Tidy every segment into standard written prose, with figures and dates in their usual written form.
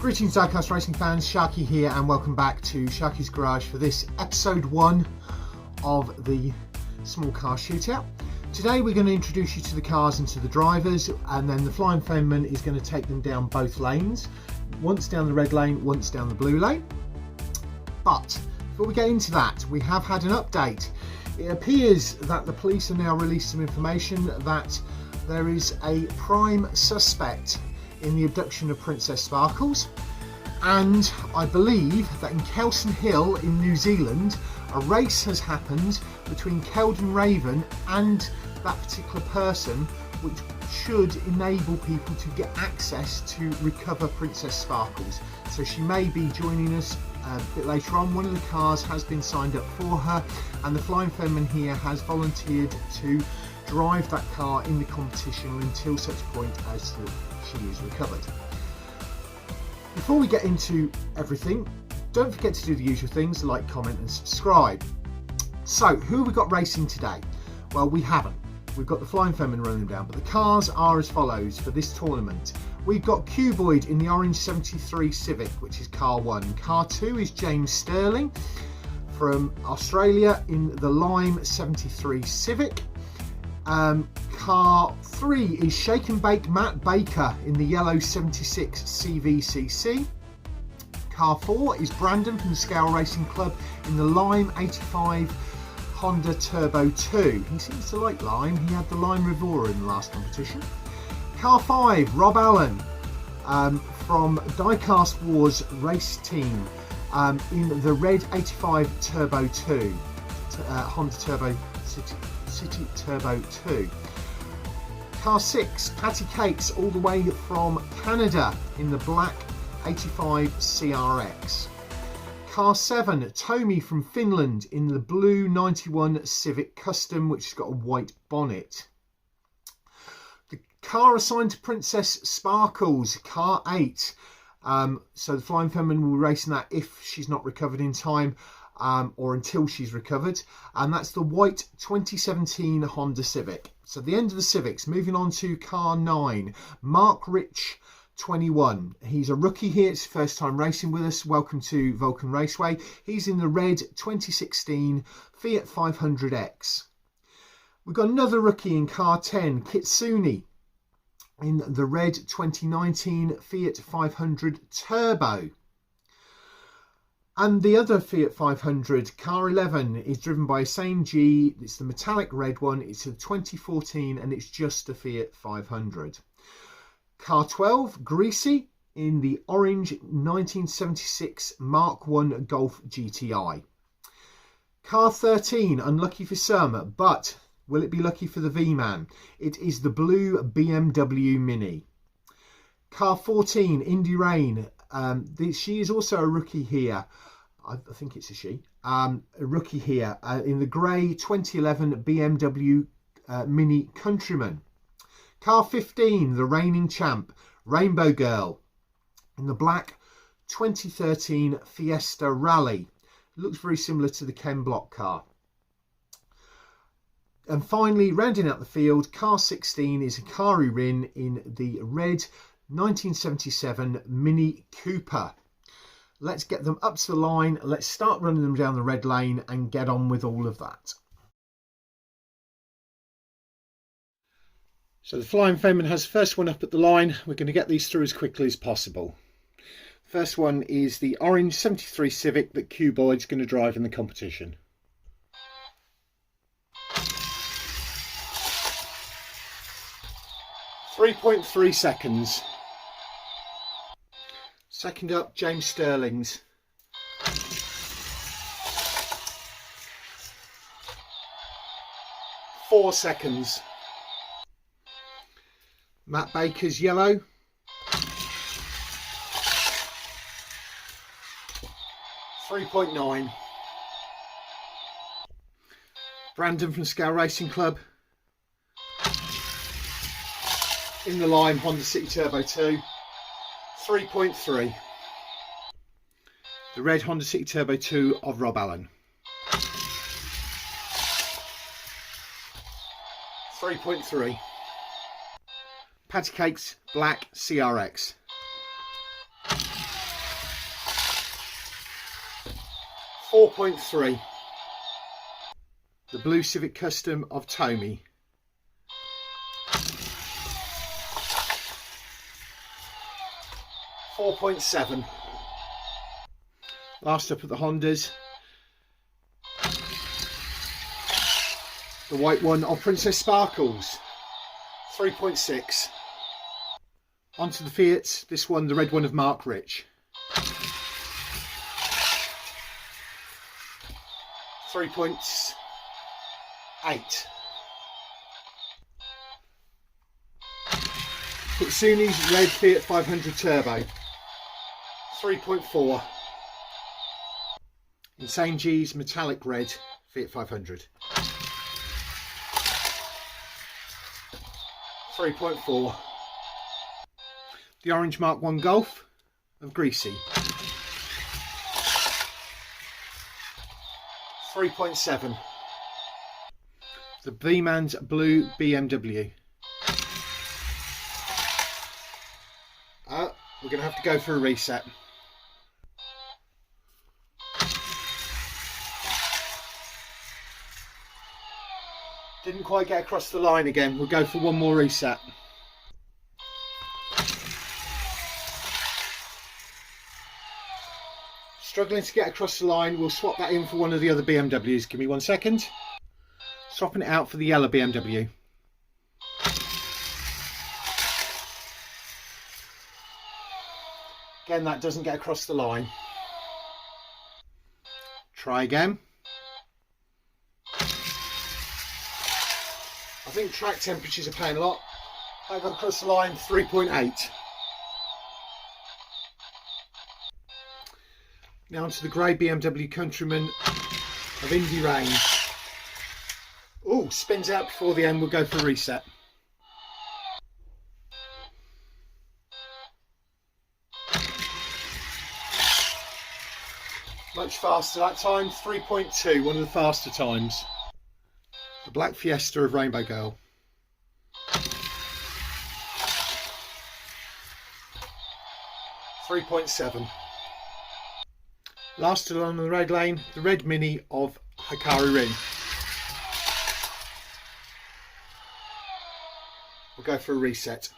Greetings Diecast Racing fans, Sharky here and welcome back to Sharky's Garage for this episode 1 of the small car shootout. Today we're going to introduce you to the cars and to the drivers, and then the Flying Fenman is going to take them down both lanes, once down the red lane, once down the blue lane. But before we get into that, we have had an update. It appears that the police have now released some information that there is a prime suspect in the abduction of Princess Sparkles, and I believe that in Kelson Hill in New Zealand a race has happened between Keldon Raven and that particular person, which should enable people to get access to recover Princess Sparkles. So she may be joining us a bit later on. One of the cars has been signed up for her, and the Flying Fenman here has volunteered to drive that car in the competition until such point as she is recovered. Before we get into everything, don't forget to do the usual things, like, comment and subscribe. So who have we got racing today? Well, we haven't. We've got the Flying Fenman running down, but the cars are as follows for this tournament. We've got Cuboid in the orange 73 Civic, which is car 1. Car 2 is James Sterling from Australia in the lime 73 Civic. Car 3 is Shake and Bake Matt Baker in the yellow 76 CVCC. Car 4 is Brandon from the Scale Racing Club in the lime 85 Honda Turbo 2. He seems to like lime. He had the lime Rivora in the last competition. Car 5, Rob Allen from Diecast Wars Race Team in the red 85 Turbo 2, Honda Turbo City Turbo 2. Car 6, Patty Cakes all the way from Canada in the black 85 CRX. Car 7, Tomi from Finland in the blue 91 Civic Custom, which has got a white bonnet. The car assigned to Princess Sparkles, car 8. So the Flying Fenman will be racing that if she's not recovered in time, or until she's recovered, and that's the white 2017 Honda Civic. So the end of the Civics. Moving on to car 9, Mark Rich 21. He's a rookie here. It's his first time racing with us. Welcome to Vulcan Raceway. He's in the red 2016 Fiat 500X. We've got another rookie in car 10, Kitsune in the red 2019 Fiat 500 Turbo. And the other Fiat 500, car 11, is driven by Same G. It's the metallic red one. It's a 2014 and it's just a Fiat 500. Car 12, Greasy in the orange 1976 Mark 1 Golf GTI. Car 13, unlucky for some, but will it be lucky for the V-Man? It is the blue BMW Mini. Car 14, Indy Rain. She is also a rookie here. I think it's a she. A rookie here in the grey 2011 BMW Mini Countryman. Car 15, the reigning champ, Rainbow Girl in the black 2013 Fiesta Rally. Looks very similar to the Ken Block car. And finally, rounding out the field, car 16 is Hikari Rin in the red 1977 Mini Cooper. Let's get them up to the line. Let's start running them down the red lane and get on with all of that. So the Flying Fenman has the first one up at the line. We're going to get these through as quickly as possible. First one is the orange 73 Civic that Cuboid's going to drive in the competition. .3 seconds. Second up, James Sterling's. .4 seconds. Matt Baker's yellow. .9. Brandon from Scale Racing Club in the lime Honda City Turbo 2. 3.3. The red Honda City Turbo 2 of Rob Allen. 3.3. Patty Cakes Black CRX. 4.3. The blue Civic Custom of Tommy. 4.7. Last up at the Hondas, the white one of Princess Sparkles, 3.6. Onto the Fiats, this one, the red one of Mark Rich, 3.8. Kitsuni's red Fiat 500 Turbo, 3.4. Insane G's metallic red Fiat 500, 3.4. The orange Mark 1 Golf of Greasy, 3.7. The B-Man's blue BMW. We're going to have to go for a reset. Didn't quite get across the line again. We'll go for one more reset. Struggling to get across the line. We'll swap that in for one of the other BMWs. Give me 1 second. Swapping it out for the yellow BMW. Again, that doesn't get across the line. Try again. I think track temperatures are playing a lot. I got across the line, 3.8. Now onto the grey BMW Countryman of Indy Rain. Oh, spins out before the end. We'll go for a reset. Much faster that time, 3.2, one of the faster times. The Black Fiesta of Rainbow Girl. 3.7. Last along the red lane, the red Mini of Hikari Rin. We'll go for a reset.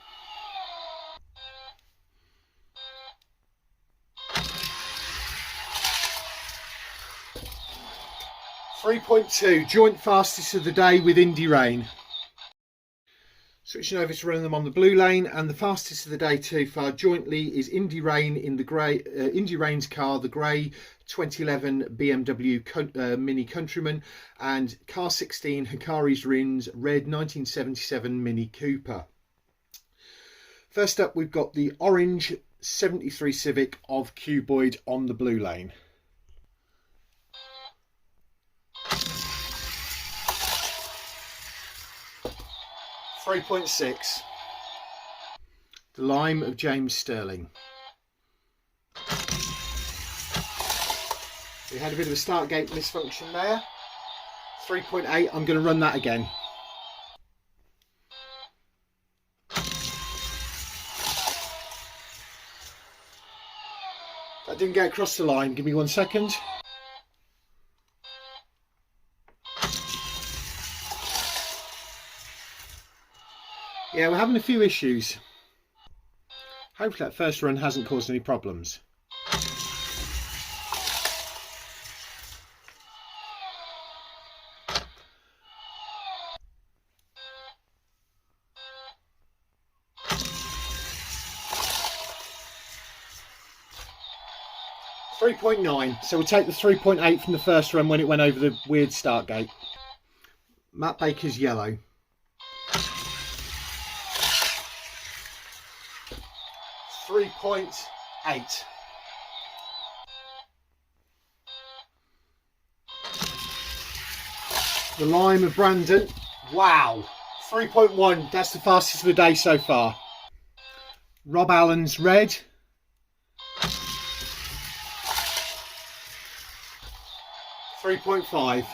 .2, joint fastest of the day with Indy Rain. Switching over to running them on the blue lane, and the fastest of the day too far jointly is Indy Rain in the grey, Indy Rain's car, the grey 2011 BMW Mini Countryman, and car 16 Hikari's Rin's red 1977 Mini Cooper. First up, we've got the orange 73 Civic of Cuboid on the blue lane. 3.6. The Lime of James Sterling. We had a bit of a start gate misfunction there. 3.8. I'm going to run that again. That didn't get across the line. Give me 1 second. Yeah, we're having a few issues. Hopefully that first run hasn't caused any problems. .9, so we'll take the 3.8 from the first run when it went over the weird start gate. Matt Baker's yellow. 3.8. The Lime of Brandon. Wow. 3.1. That's the fastest of the day so far. Rob Allen's red. 3.5.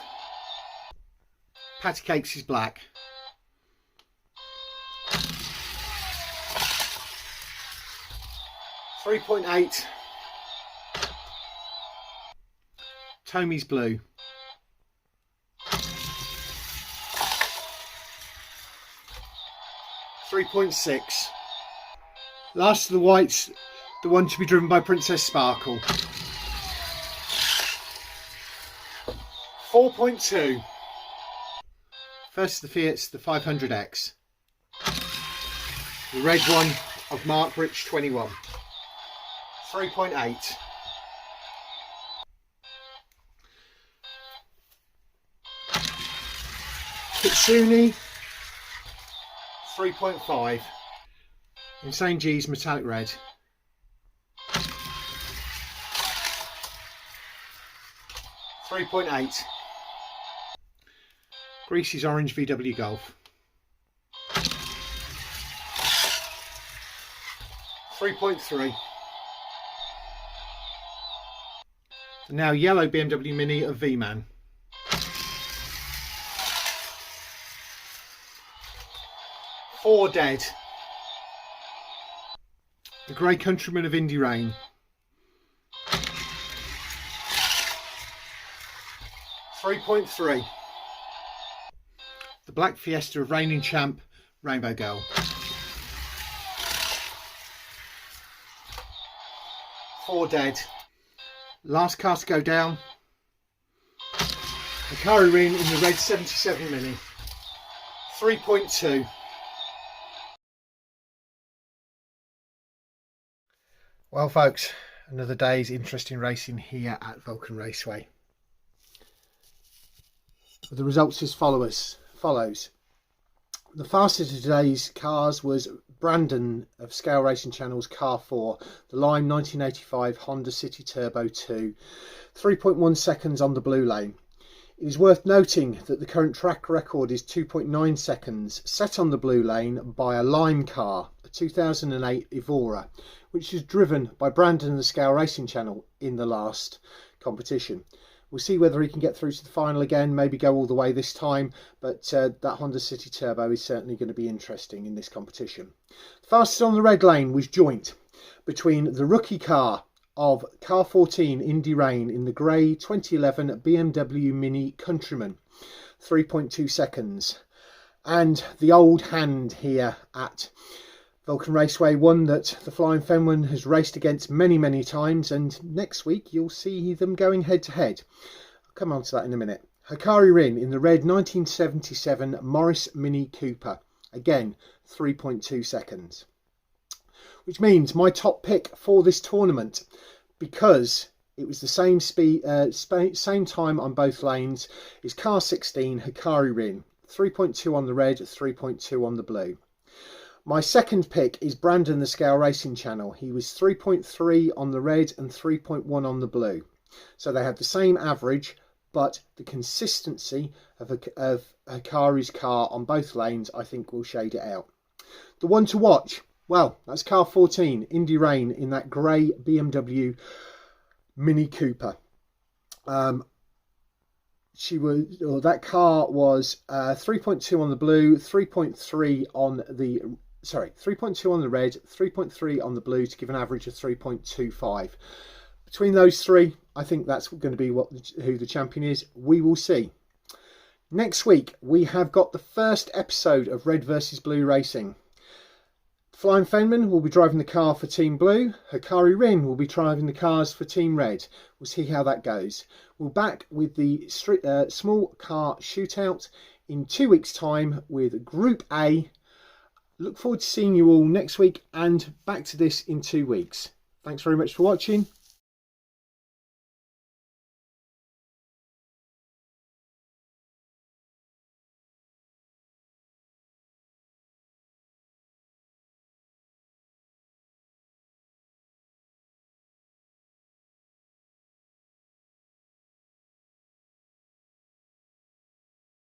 Patty Cakes is black. 3.8. Tomy's blue. .6. Last of the whites, the one to be driven by Princess Sparkle. 4.2. First of the Fiats, the 500X. The red one of Mark Rich 21. 3.8. Kitsune 3.5. Insane G's metallic red. .8. Greasy's orange VW Golf. 3.3. The now yellow BMW Mini of V-Man. 4 dead. The Grey Countryman of Indy Rain. 3.3. The Black Fiesta of Reigning Champ Rainbow Girl. 4 dead. Last car to go down. Hikari Rin in the red 77 Mini. 3.2. Well folks, another day's interesting racing here at Vulcan Raceway. The results as follows. The fastest of today's cars was Brandon of Scale Racing Channel's Car 4, the Lime 1985 Honda City Turbo 2, 3.1 seconds on the blue lane. It is worth noting that the current track record is 2.9 seconds, set on the blue lane by a Lime car, a 2008 Evora, which was driven by Brandon of the Scale Racing Channel in the last competition. We'll see whether he can get through to the final again, maybe go all the way this time, but that Honda City Turbo is certainly going to be interesting in this competition. Fastest on the red lane was joint between the rookie car of Car 14 Indy Rain in the grey 2011 BMW Mini Countryman, 3.2 seconds, and the old hand here at Vulcan Raceway, one that the Flying Fenman has raced against many times, and next week you'll see them going head to head. I'll come on to that in a minute. Hikari Rin in the red 1977 Morris Mini Cooper, again 3.2 seconds. Which means my top pick for this tournament, because it was the same speed, same time on both lanes, is car 16 Hikari Rin, 3.2 on the red, 3.2 on the blue. My second pick is Brandon the Scale Racing Channel. He was 3.3 on the red and 3.1 on the blue. So they have the same average, but the consistency of Hikari's car on both lanes, I think, will shade it out. The one to watch, well, that's car 14, Indy Rain, in that grey BMW Mini Cooper. That car was 3.2 on the blue, 3.3 on the 3.2 on the red, 3.3 on the blue, to give an average of 3.25. Between those three, I think that's going to be who the champion is. We will see. Next week, we have got the first episode of Red versus Blue Racing. Flying Fenman will be driving the car for Team Blue. Hikari Rin will be driving the cars for Team Red. We'll see how that goes. We're back with the small car shootout in 2 weeks' time with Group A. Look forward to seeing you all next week, and back to this in 2 weeks. Thanks very much for watching.